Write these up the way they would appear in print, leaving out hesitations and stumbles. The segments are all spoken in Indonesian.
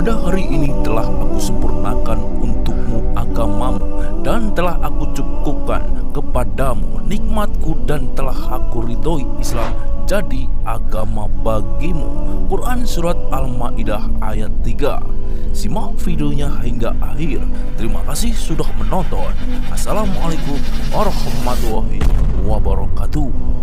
Pada hari ini telah aku sempurnakan untukmu agamamu, dan telah aku cukupkan kepadamu nikmatku, dan telah aku ridhoi Islam jadi agama bagimu. Quran Surat Al-Ma'idah ayat 3. Simak videonya hingga akhir. Terima kasih sudah menonton. Assalamualaikum warahmatullahi wabarakatuh.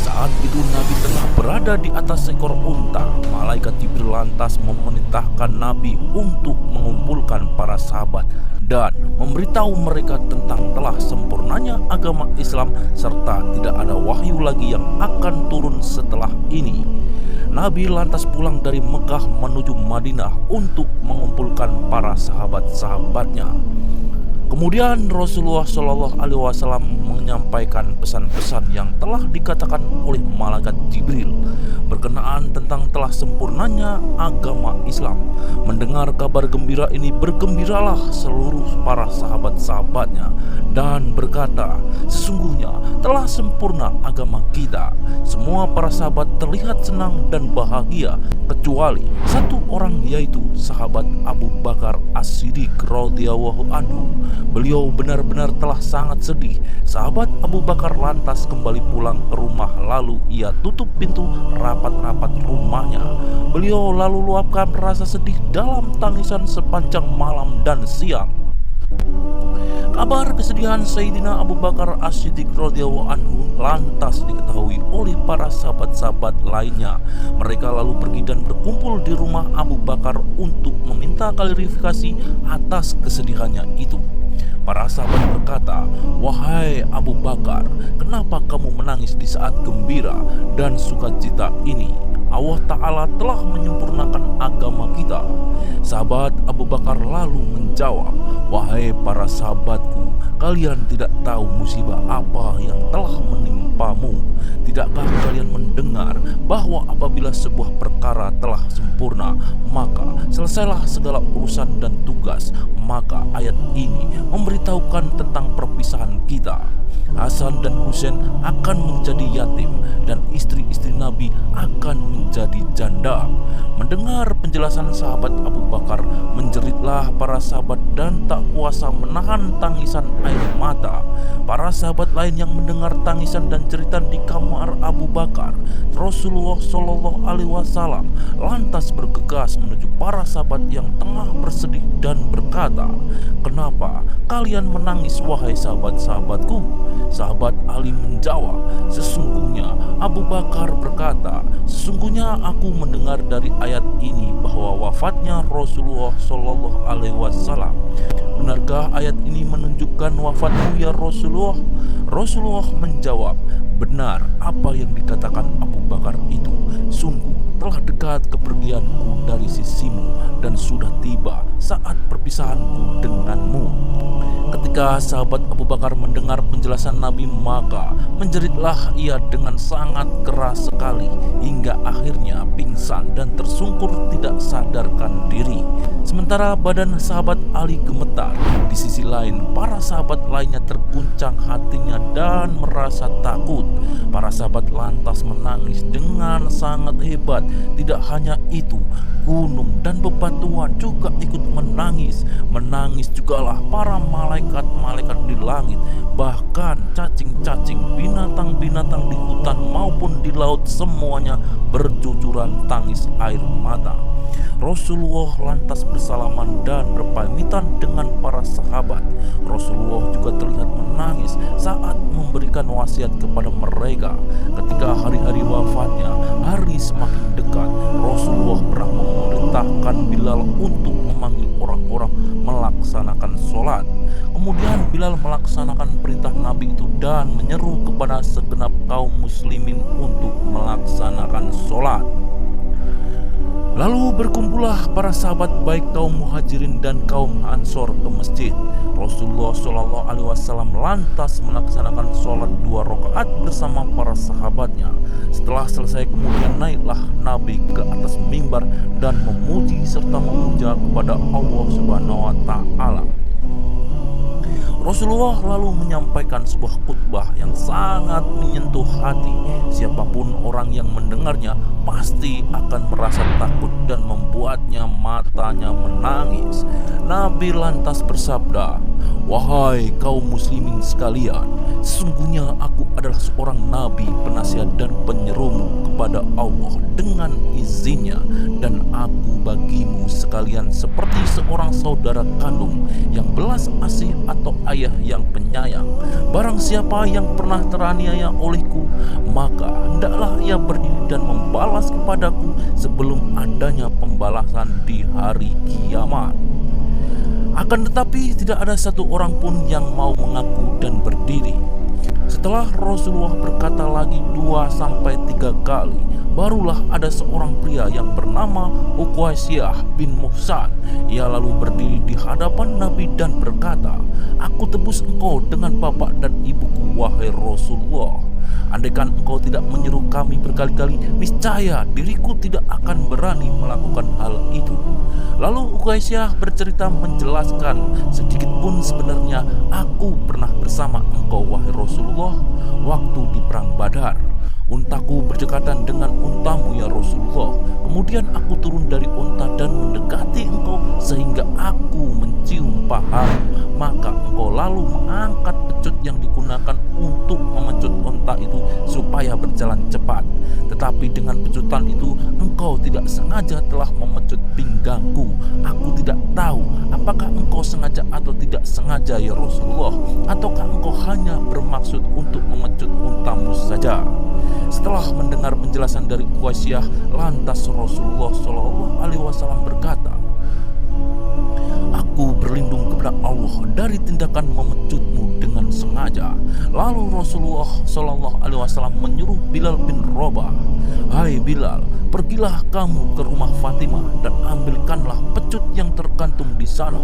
Saat itu Nabi tengah berada di atas seekor unta. Malaikat Jibril lantas memerintahkan Nabi untuk mengumpulkan para sahabat dan memberitahu mereka tentang telah sempurnanya agama Islam serta tidak ada wahyu lagi yang akan turun setelah ini. Nabi lantas pulang dari Mekah menuju Madinah untuk mengumpulkan para sahabat-sahabatnya. Kemudian Rasulullah Shallallahu Alaihi Wasallam menyampaikan pesan-pesan yang telah dikatakan oleh malaikat Jibril berkenaan tentang telah sempurnanya agama Islam. Mendengar kabar gembira ini, bergembiralah seluruh para sahabat-sahabatnya dan berkata, sesungguhnya telah sempurna agama kita. Semua para sahabat terlihat senang dan bahagia kecuali satu orang, yaitu sahabat Abu Bakar As-Siddiq radhiyallahu anhu. Beliau benar-benar telah sangat sedih. Sahabat Abu Bakar lantas kembali pulang ke rumah, lalu ia tutup pintu rapat-rapat rumahnya. Beliau lalu luapkan rasa sedih dalam tangisan sepanjang malam dan siang. Kabar kesedihan Sayyidina Abu Bakar As-Siddiq radhiyallahu anhu lantas diketahui oleh para sahabat-sahabat lainnya. Mereka lalu pergi dan berkumpul di rumah Abu Bakar untuk meminta klarifikasi atas kesedihannya itu. Para sahabat berkata, "Wahai Abu Bakar, kenapa kamu menangis di saat gembira dan sukacita ini? Allah Ta'ala telah menyempurnakan agama kita." Sahabat Abu Bakar lalu menjawab, "Wahai para sahabatku, kalian tidak tahu musibah apa yang telah menimpamu. Tidakkah kalian mendengar bahwa apabila sebuah perkara telah sempurna, maka selesailah segala urusan dan tugas. Maka ayat ini memberitahukan tentang perpisahan kita. Hasan dan Husain akan menjadi yatim dan istri-istri Nabi akan menjadi janda." Mendengar penjelasan sahabat Abu Bakar, menjeritlah para sahabat dan tak kuasa menahan tangisan air mata. Para sahabat lain yang mendengar tangisan dan cerita di kamar Abu Bakar, Rasulullah Shallallahu Alaihi Wasallam lantas bergegas menuju para sahabat yang tengah bersedih dan berkata, "Kenapa kalian menangis, wahai sahabat-sahabatku?" Sahabat Ali menjawab, "Sesungguhnya," Abu Bakar berkata, "sesungguhnya aku mendengar dari ayat ini bahwa wafatnya Rasulullah Shallallahu Alaihi Wasallam. Benarkah ayat ini menunjukkan wafatmu ya Rasulullah?" Rasulullah menjawab, "Benar apa yang dikatakan Abu Bakar itu. Sungguh telah dekat kepergianku dari sisimu dan sudah tiba saat perpisahanku denganmu." Ketika sahabat Abu Bakar mendengar penjelasan Nabi, maka menjeritlah ia dengan sangat keras sekali hingga akhirnya pingsan dan tersungkur tidak sadarkan diri. Sementara badan sahabat Ali gemetar. Di sisi lain, para sahabat lainnya terguncang hatinya dan merasa takut. Para sahabat lantas menangis dengan sangat hebat. Tidak hanya itu, gunung dan bebatuan juga ikut menangis. Menangis jugalah para malaikat-malaikat di langit. Bahkan cacing-cacing, binatang-binatang di hutan maupun di laut, semuanya bercucuran tangis air mata. Rasulullah lantas bersalaman dan berpamitan dengan para sahabat. Rasulullah juga terlihat menangis saat memberikan wasiat kepada mereka. Ketika hari-hari wafatnya, hari semakin dekat, Rasulullah pernah memerintahkan Bilal untuk memanggil orang-orang melaksanakan sholat. Kemudian Bilal melaksanakan perintah Nabi itu dan menyeru kepada segenap kaum muslimin untuk melaksanakan sholat. Lalu berkumpullah para sahabat baik kaum muhajirin dan kaum ansor ke masjid. Rasulullah Shallallahu Alaihi Wasallam lantas melaksanakan sholat 2 rakaat bersama para sahabatnya. Setelah selesai, kemudian naiklah Nabi ke atas mimbar dan memuji serta memuja kepada Allah Subhanahu Wa Taala. Rasulullah lalu menyampaikan sebuah khutbah yang sangat menyentuh hati. Siapapun orang yang mendengarnya pasti akan merasa takut dan membuatnya matanya menangis. Nabi lantas bersabda, "Wahai kaum muslimin sekalian, sesungguhnya aku adalah seorang nabi, penasihat dan penyerumu kepada Allah dengan izinnya, dan aku bagimu sekalian seperti seorang saudara kandung yang belas asih atau ayah yang penyayang. Barang siapa yang pernah teraniaya olehku, maka hendaklah ia berdiri dan membalas kepadaku sebelum adanya pembalasan di hari kiamat." Akan tetapi tidak ada satu orang pun yang mau mengaku dan berdiri. Setelah Rasulullah berkata lagi 2-3 kali, barulah ada seorang pria yang bernama Uqaisyah bin Muhsan. Ia lalu berdiri di hadapan Nabi dan berkata, "Aku tebus engkau dengan bapak dan ibuku, wahai Rasulullah. Andaikan engkau tidak menyeru kami berkali-kali, niscaya diriku tidak akan berani melakukan hal itu." Lalu Uqaisyah bercerita menjelaskan, "Sedikit pun sebenarnya aku pernah bersama engkau, wahai Rasulullah, waktu di perang Badar. Untaku berdekatan dengan untamu, ya Rasulullah. Kemudian aku turun dari unta dan mendekati engkau sehingga aku mencium pahamu. Maka engkau lalu mengangkat pecut yang digunakan untuk memecut unta itu supaya berjalan cepat. Tetapi dengan pecutan itu engkau tidak sengaja telah memecut pinggangku. Aku tidak tahu apakah engkau sengaja atau tidak sengaja, ya Rasulullah, ataukah engkau hanya bermaksud untuk memecut untamu saja." Setelah mendengar penjelasan dari Uqaisyah, lantas Rasulullah SAW berkata, "Aku berlindung kepada Allah dari tindakan memecutmu dengan sengaja." Lalu Rasulullah SAW menyuruh Bilal bin Rabah, "Hai Bilal, pergilah kamu ke rumah Fatimah dan ambilkanlah pecut yang tergantung di sana."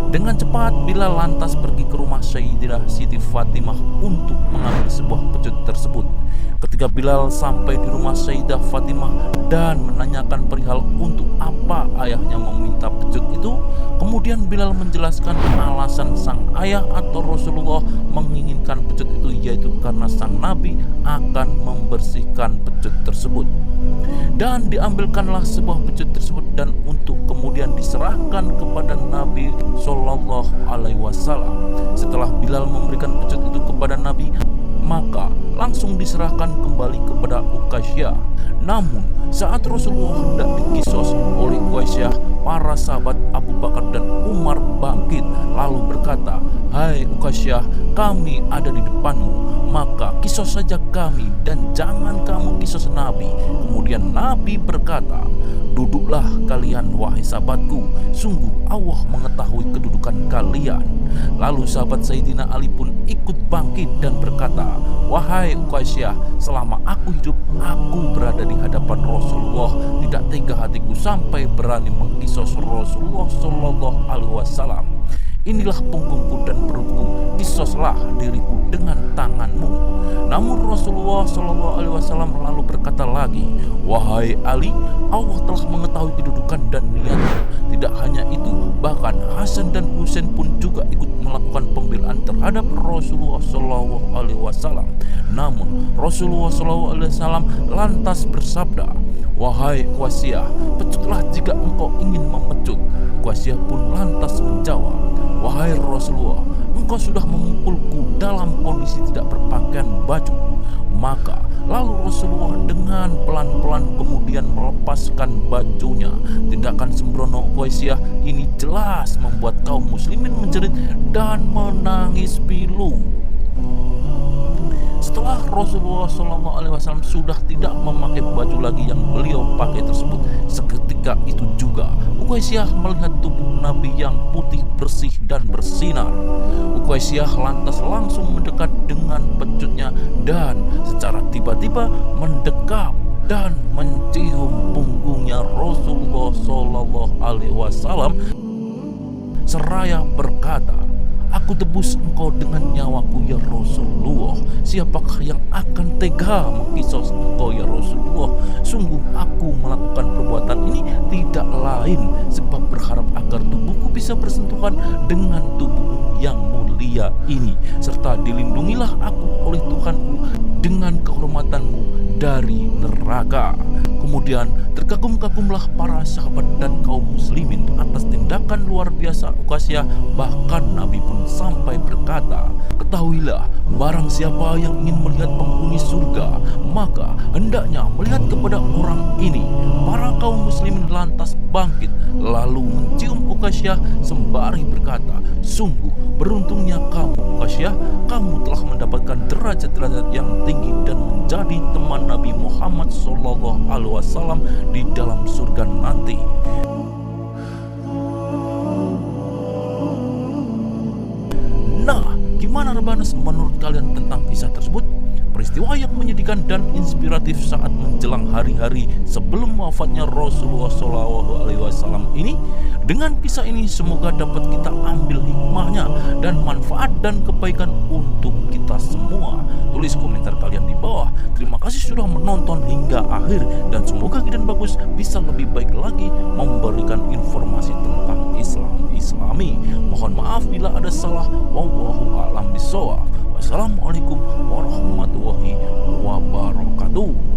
Dengan cepat Bilal lantas pergi ke rumah Sayyidah Siti Fatimah untuk mengambil sebuah pecut tersebut. Ketika Bilal sampai di rumah Sayyidah Fatimah dan menanyakan perihal untuk apa ayahnya meminta pecut itu, kemudian Bilal menjelaskan alasan sang ayah atau Rasulullah menginginkan pecut itu, yaitu karena sang Nabi akan membersihkan pecut tersebut. Dan diambilkanlah sebuah pecut tersebut dan untuk kemudian diserahkan kepada Nabi Shallallahu Alaihi Wasallam. Setelah Bilal memberikan pecut itu kepada Nabi, maka langsung diserahkan kembali kepada Uqaisyah. Namun saat Rasulullah hendak dikisos oleh Uqaisyah, para sahabat Abu Bakar dan Umar bangkit lalu berkata, "Hai Uqaisyah, kami ada di depanmu, maka kisos saja kami dan jangan kamu kisos Nabi." Kemudian Nabi berkata, "Duduklah kalian wahai sahabatku, sungguh Allah mengetahui kedudukan kalian." Lalu sahabat Sayyidina Ali pun ikut bangkit dan berkata, "Wahai Uqaisyah, selama aku hidup, aku berada di hadapan Rasulullah. Tidak tega hatiku sampai berani mengkisos Rasulullah Shallallahu Alaihi Wasallam. Inilah punggungku dan perutku, kisoslah diriku dengan tanganmu." Namun Rasulullah SAW lalu berkata lagi, "Wahai Ali, Allah telah mengetahui kedudukan dan niatmu. Tidak hanya itu, bahkan Hasan dan Husain pun juga ikut melakukan pembelaan terhadap Rasulullah SAW. Namun Rasulullah SAW lantas bersabda, 'Wahai Uqaisyah, pecutlah jika engkau ingin memecut.' Uqaisyah pun lantas menjawab, 'Wahai Rasulullah, engkau sudah memukulku dalam kondisi tidak berpakaian baju.' Maka lalu Rasulullah dengan pelan-pelan kemudian melepaskan bajunya. Tindakan sembrono Uqaisyah ini jelas membuat kaum muslimin menjerit dan menangis pilu. Setelah Rasulullah SAW sudah tidak memakai baju lagi yang beliau pakai tersebut, seketika itu juga Uqaisyah melihat tubuh Nabi yang putih bersih dan bersinar. Uqaisyah lantas langsung mendekat dengan pecutnya dan secara tiba-tiba mendekap dan mencium punggungnya Rasulullah SAW seraya berkata, "Aku tebus engkau dengan nyawaku, ya Rasulullah. Siapakah yang akan tega mengkisos engkau, ya Rasulullah? Sungguh aku melakukan perbuatan ini tidak lain sebab berharap agar tubuhku bisa bersentuhan dengan tubuhmu, yang mulia ini, serta dilindungilah aku oleh Tuhanku dengan kehormatanmu dari neraka. Kemudian terkagum-kagumlah para sahabat dan kaum muslimin atas tindakan luar biasa Uqasyah. Bahkan Nabi pun sampai berkata, ketahuilah, barang siapa yang ingin melihat penghuni surga, maka hendaknya melihat kepada orang ini. Para kaum muslimin lantas bangkit lalu mencium Uqasyah sembari berkata, sungguh beruntungnya kamu Uqasyah, kamu telah mendapatkan derajat-derajat yang tinggi dan menjadi teman Nabi Muhammad SAW di dalam surga nanti. Nah, gimana Rebanes menurut kalian tentang kisah tersebut? Peristiwa yang menyedihkan dan inspiratif saat menjelang hari-hari sebelum wafatnya Rasulullah SAW ini. Dengan kisah ini semoga dapat kita ambil hikmahnya dan manfaat dan kebaikan untuk kita semua. Tulis komentar kalian di bawah. Terima kasih sudah menonton hingga akhir, dan semoga Gideon Bagus bisa lebih baik lagi memberikan informasi tentang Islami. Mohon maaf bila ada salah. Wallahu a'lam bishawab. Wassalamualaikum warahmatullahi wabarakatuh.